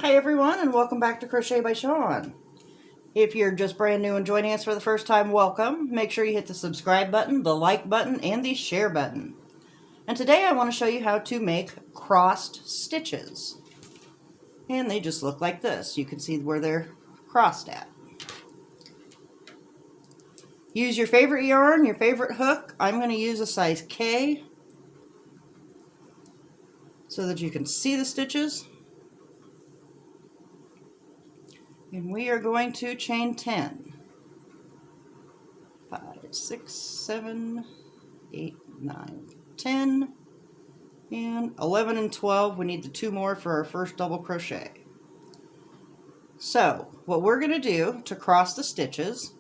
Hi everyone, and welcome back to Crochet by Shawn. If you're just brand new and joining us for the first time, welcome. Make sure you hit the subscribe button, the like button, and the share button. And today I want to show you how to make crossed stitches. And they just look like this. You can see where they're crossed at. Use your favorite yarn, your favorite hook. I'm going to use a size K so that you can see the stitches. And we are going to chain 10. 5, 6, 7, 8, 9, 10, and 11 and 12. We need the 2 more for our first double crochet. So what we're going to do to cross the stitches,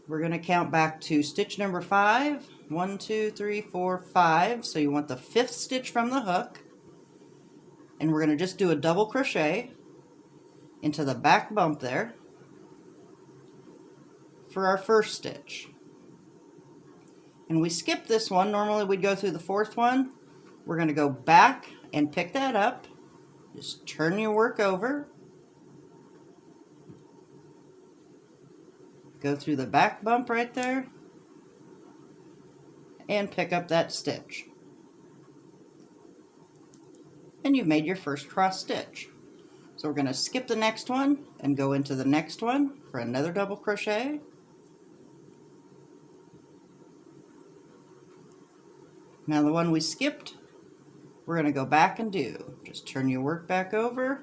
we're going to count back to stitch number 5. 1, 2, 3, 4, 5. So you want the 5th stitch from the hook, and we're going to just do a double crochet into the back bump there for our first stitch. And we skip this one. Normally we'd go through the 4th one. We're going to go back and pick that up. Just turn your work over. Go through the back bump right there and pick up that stitch. And you've made your first cross stitch. So we're going to skip the next one and go into the next one for another double crochet. Now the one we skipped, we're going to go back and do. Just turn your work back over.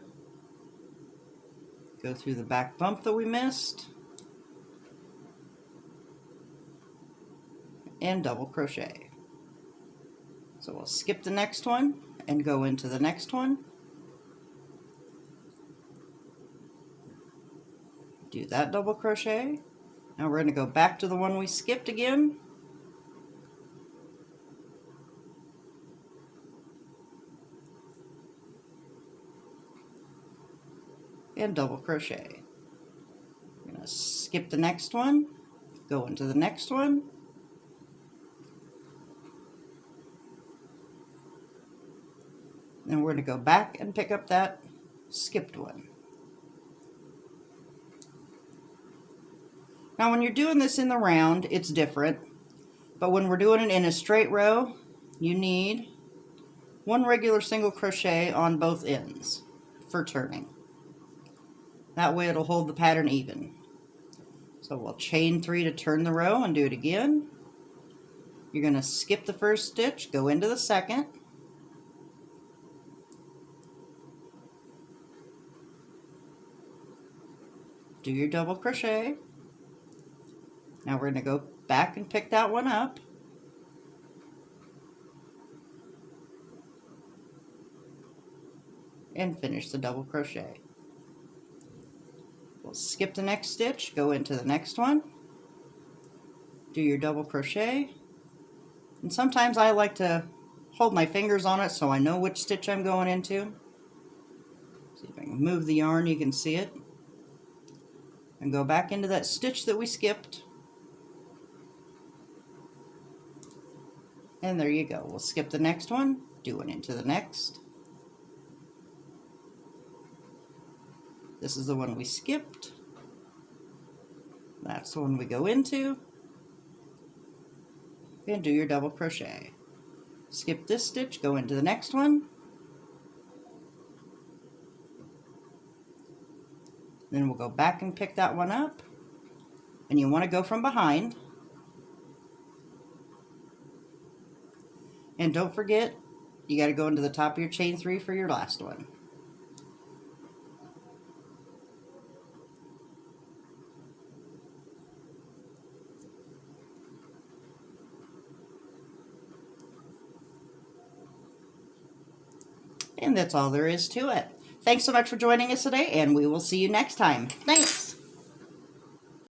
Go through the back bump that we missed. And double crochet. So we'll skip the next one and go into the next one. Do that double crochet. Now we're going to go back to the one we skipped again. And double crochet. We're going to skip the next one, go into the next one. Then we're going to go back and pick up that skipped one. Now when you're doing this in the round, it's different, but when we're doing it in a straight row, you need 1 regular single crochet on both ends for turning. That way it'll hold the pattern even. So we'll chain 3 to turn the row and do it again. You're going to skip the first stitch, go into the second. Do your double crochet. Now we're going to go back and pick that one up. And finish the double crochet. We'll skip the next stitch, go into the next one. Do your double crochet. And sometimes I like to hold my fingers on it so I know which stitch I'm going into. See if I can move the yarn, you can see it. And go back into that stitch that we skipped. And there you go. We'll skip the next one, do it into the next. This is the one we skipped. That's the one we go into. And do your double crochet. Skip this stitch, go into the next one. Then we'll go back and pick that one up. And you want to go from behind. And don't forget, you got to go into the top of your chain 3 for your last one. And that's all there is to it. Thanks so much for joining us today, and we will see you next time. Thanks.